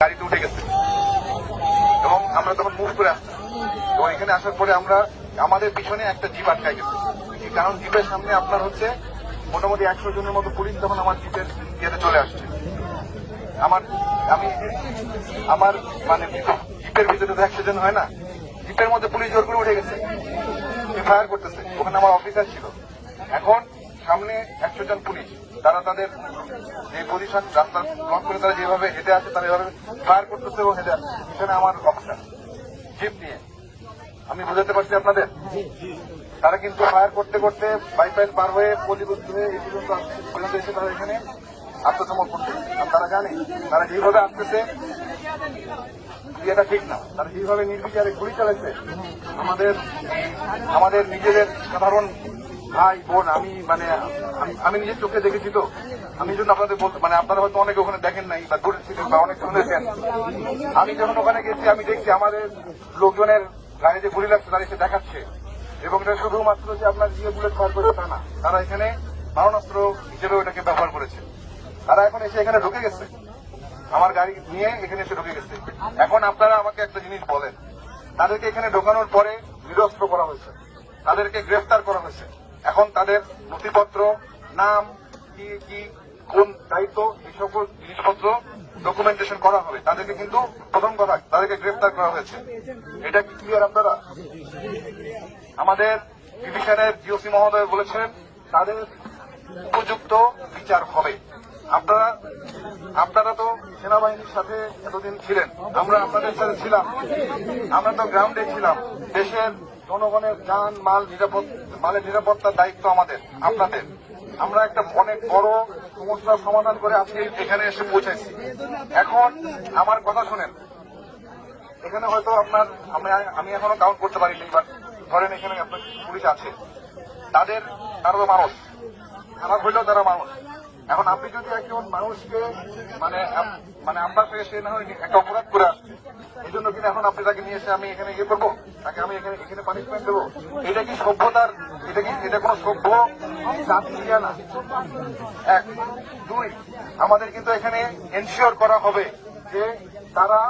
গাড়িতে উঠে গেছে এবং আমরা তখন মুভ করে আসছি এবং এখানে আসার পরে আমরা আমাদের পিছনে একটা জিপ আটকায় গেছে। কারণ জিপের সামনে আপনার হচ্ছে মোটামুটি 100 জনের মতো পুলিশ তখন আমার জিপের ইয়েতে চলে আসছে। আমার মানে জিপের ভিতরে তো 100 জন হয় না, জিপের মধ্যে পুলিশ জোর করে উঠে গেছে, ফায়ার করতেছে। ওখানে আমার অফিসার ছিল। এখন সামনে 100 জন পুলিশ, তারা তাদের যে পজিশন রাস্তা ব্লক করে তারা যেভাবে হেঁটে আছে তারা এভাবে ফায়ার করতেছে এবং হেঁটে আছে। এখানে আমার অফিসার জিপ নিয়ে, আমি বুঝাতে পারছি আপনাদের, তারা কিন্তু ফায়ার করতে করতে বাইপাইল পার হয়ে পল্লীবুদ্ধ হয়ে এই পর্যন্ত এসে তারা এখানে আত্মসমর্পণ করছে। তারা জানে তারা যেভাবে আসতেছে এটা ঠিক না, তারা যেভাবে নির্বিচারে গুলি চালাচ্ছে আমাদের নিজেদের সাধারণ ভাই বোন, আমি নিজের চোখে দেখেছি। তো আমি জন্য আপনাদের বলতে আপনারা হয়তো অনেকে ওখানে দেখেন নাই বা দূরে ছিলেন বা অনেক শুনেছেন। আমি যখন ওখানে গেছি আমি দেখছি আমাদের লোকজনের গাড়ি যে গুলি লাগছে তারা এসে দেখাচ্ছে এবং এটা শুধুমাত্র যে আপনার দিয়ে বুলেট ফায়ার করে তা না, তারা এখানে মারণাস্ত্র হিসেবেও এটাকে ব্যবহার করেছে। তারা এখন এসে এখানে ঢুকে গেছে, আমার গাড়ি নিয়ে এখানে এসে ঢুকে গেছে। এখন আপনারা আমাকে একটা জিনিস বলেন, তাদেরকে এখানে ঢোকানোর পরে নিরস্ত্র করা হয়েছে, তাদেরকে গ্রেফতার করা হয়েছে। এখন তাদের নথিপত্র, নাম, কি কোন দায়িত্ব, এই সকল জিনিসপত্র ডকুমেন্টেশন করা হবে। তাদেরকে কিন্তু প্রথম কথা তাদেরকে গ্রেফতার করা হয়েছে। এটা কি ক্লিয়ার আপনারা? আমাদের ডিভিশনের জিওসি মহোদয় বলেছেন তাদের উপযুক্ত বিচার হবে। আপনারা তো সেনাবাহিনীর সাথে এতদিন ছিলেন, আমরা আপনাদের সাথে ছিলাম, আমরা তো গ্রাউন্ডে ছিলাম। দেশের জনগণের যান মালের নিরাপত্তার দায়িত্ব আপনাদের। আমরা একটা অনেক বড় সমস্যার সমাধান করে আজকে এখানে এসে পৌঁছাইছি। এখন আমার কথা শোনেন, এখানে হয়তো আমি এখনো কাউন্ট করতে পারিনি, বাট ধরেন এখানে আপনার পুলিশ আছে, তারা তো মানুষ, খারাপ হইলেও তারা মানুষ। এখন আপনি যদি একজন মানুষকে আপনার থেকে সে না হয় একটা অপরাধ করে আসছে, এই জন্য কিনা এখন আপনি তাকে নিয়ে এসে আমি এখানে ইয়ে করবো, তাকে আমি এখানে পানিশমেন্ট দেবো? এটা কি সভ্যতার? এটা কোন সভ্য জাতি না। 1, 2, আমাদের কিন্তু এখানে এনশিওর করা হবে যে তারা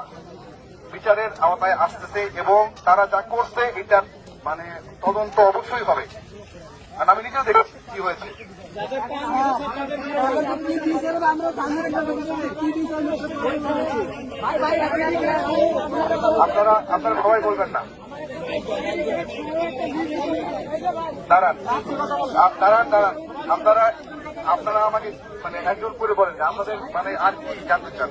বিচারের আওতায় আসতেছে এবং তারা যা করছে এটার তদন্ত অবশ্যই হবে। আর আমি নিজেও দেখছি কি হয়েছে। আপনারা সবাই বলবেন না, দাঁড়ান। আপনারা আমাকে একজন করে বলেন যে আপনাদের আর কি জানতে চান।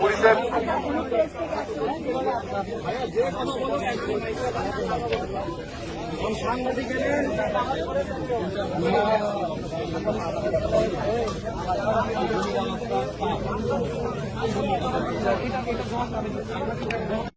পুলিশের সাংবাদিক